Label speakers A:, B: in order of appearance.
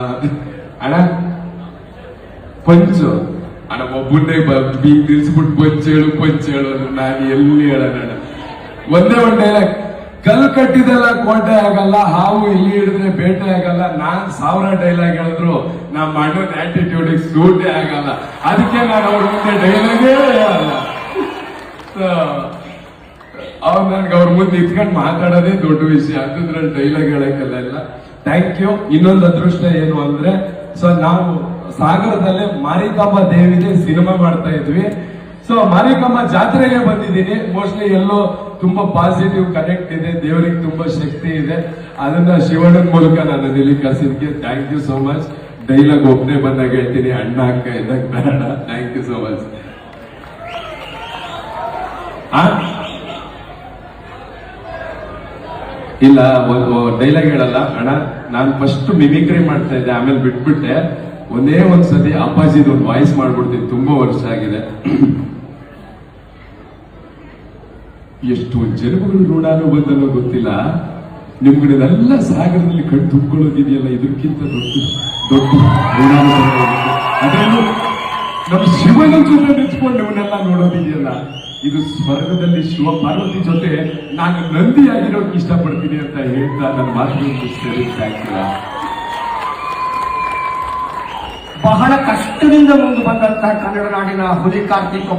A: ಅಣ್ಣ ಪಂಚು ಅಣ್ಣ ಒಬ್ಬನ್ನೇ ಬೀಗ್ ನಿಲ್ಸ್ಬಿಟ್ಟು ಪಂಚೇಳು ನಾನು ಎಲ್ಲಿ ಹೇಳೋಣ. ಒಂದೇ ಡೈಲಾಗ್, ಕಲ್ ಕಟ್ಟಿದೆಲ್ಲ ಕೋಟೆ ಆಗಲ್ಲ, ಹಾವು ಇಲ್ಲಿ ಹಿಡಿದ್ರೆ ಬೇಟೆ ಆಗಲ್ಲ. ನಾನ್ 1000 ಡೈಲಾಗ್ ಹೇಳಿದ್ರು ನಮ್ಮ ಅಣ್ಣನ ಆಟಿಟ್ಯೂಡ್ ಸೂಟೇ ಆಗಲ್ಲ. ಅದಕ್ಕೆ ನಾನು ಅವ್ರ ಮುಂದೆ ಡೈಲಾಗೇ ಹೇಳಲ್ಲ. ಅವ್ರು ನನ್ಗೆ ಅವ್ರ ಮುಂದೆ ಇತ್ಕೊಂಡು ಮಾತಾಡೋದೇ ದೊಡ್ಡ ವಿಷಯ. ಅಂಥದ್ರಲ್ಲಿ ಡೈಲಾಗ್ ಹೇಳಕ್ಕೆಲ್ಲ ಥ್ಯಾಂಕ್ ಯು. ಇನ್ನೊಂದು ಅದೃಷ್ಟ ಏನು ಅಂದ್ರೆ, ಸೊ ನಾವು ಸಾಗರದಲ್ಲೇ ಮಾರಿಕಾಂಬ ದೇವಿಗೆ ಸಿನಿಮಾ ಮಾಡ್ತಾ ಇದ್ವಿ. ಸೊ ಮಾರಿಕಾಂಬ ಜಾತ್ರೆಗೆ ಬಂದಿದ್ದೀನಿ. ಮೋಸ್ಟ್ಲಿ ಎಲ್ಲೋ ತುಂಬಾ ಪಾಸಿಟಿವ್ ಕನೆಕ್ಟ್ ಇದೆ, ದೇವರಿಗೆ ತುಂಬಾ ಶಕ್ತಿ ಇದೆ. ಅದನ್ನ ಶಿವಣ್ಣನ ಮೂಲಕ ನಾನು ಇಲ್ಲಿ ಕಳ್ಸಿದ್ಕೆ thank you so much. Dialogue ಒಬ್ಬನೇ ಬಂದಾಗ ಹೇಳ್ತೀನಿ, ಅಣ್ಣ ಅಕ್ಕ ಇದ್ದಾಗ ಬೇಡ. Thank you so much. ಇಲ್ಲ, ಒಂದು ಡೈಲಾಗ್ ಹೇಳಲ್ಲ ಅಣ್ಣ. ನಾನು ಫಸ್ಟ್ ಮಿಮಿಕ್ರಿ ಮಾಡ್ತಾ ಇದ್ದೆ, ಆಮೇಲೆ ಬಿಟ್ಬಿಟ್ಟೆ. ಒಂದೇ ಒಂದ್ಸತಿ ಅಪ್ಪಾಜಿದ ಒಂದು ವಾಯ್ಸ್ ಮಾಡ್ಬಿಡ್ತೀನಿ, ತುಂಬಾ ವರ್ಷ ಆಗಿದೆ. ಎಷ್ಟು ಜನ್ಮಗಳು ಋಣಾನು ಬಂದನೋ ಗೊತ್ತಿಲ್ಲ, ನಿಮ್ಗಳೆಲ್ಲ ಸಾಗರದಲ್ಲಿ ಕಣ್ ತುಂಬಿಕೊಳ್ಳೋದಿದೆಯಲ್ಲ, ಇದಕ್ಕಿಂತ ದೊಡ್ಡ ಋಣಾನು. ಅದ್ರಲ್ಲೂ ನಮ್ಮ ಶಿವನ ಜೊತೆ ನಿಂತ್ಕೊಂಡು ಇವನ್ನೆಲ್ಲ ನೋಡೋದಿದೆಯಲ್ಲ, ಇದು ಸ್ವರ್ಗದಲ್ಲಿ ಶಿವ ಪಾರ್ವತಿ ಜೊತೆ ನಾನು ನಂದಿಯಾಗಿರೋಕೆ ಇಷ್ಟಪಡ್ತೀನಿ ಅಂತ ಹೇಳ್ತಾ ನನ್ನ ಮಾತು ಮುಗಿಸ್ತೇನೆ.
B: ಬಹಳ ಕಷ್ಟದಿಂದ ಮುಂದೆ ಬಂದಂತಹ ಕನ್ನಡ ನಾಡಿನ ಹುಲಿ ಕಾರ್ತಿಕ್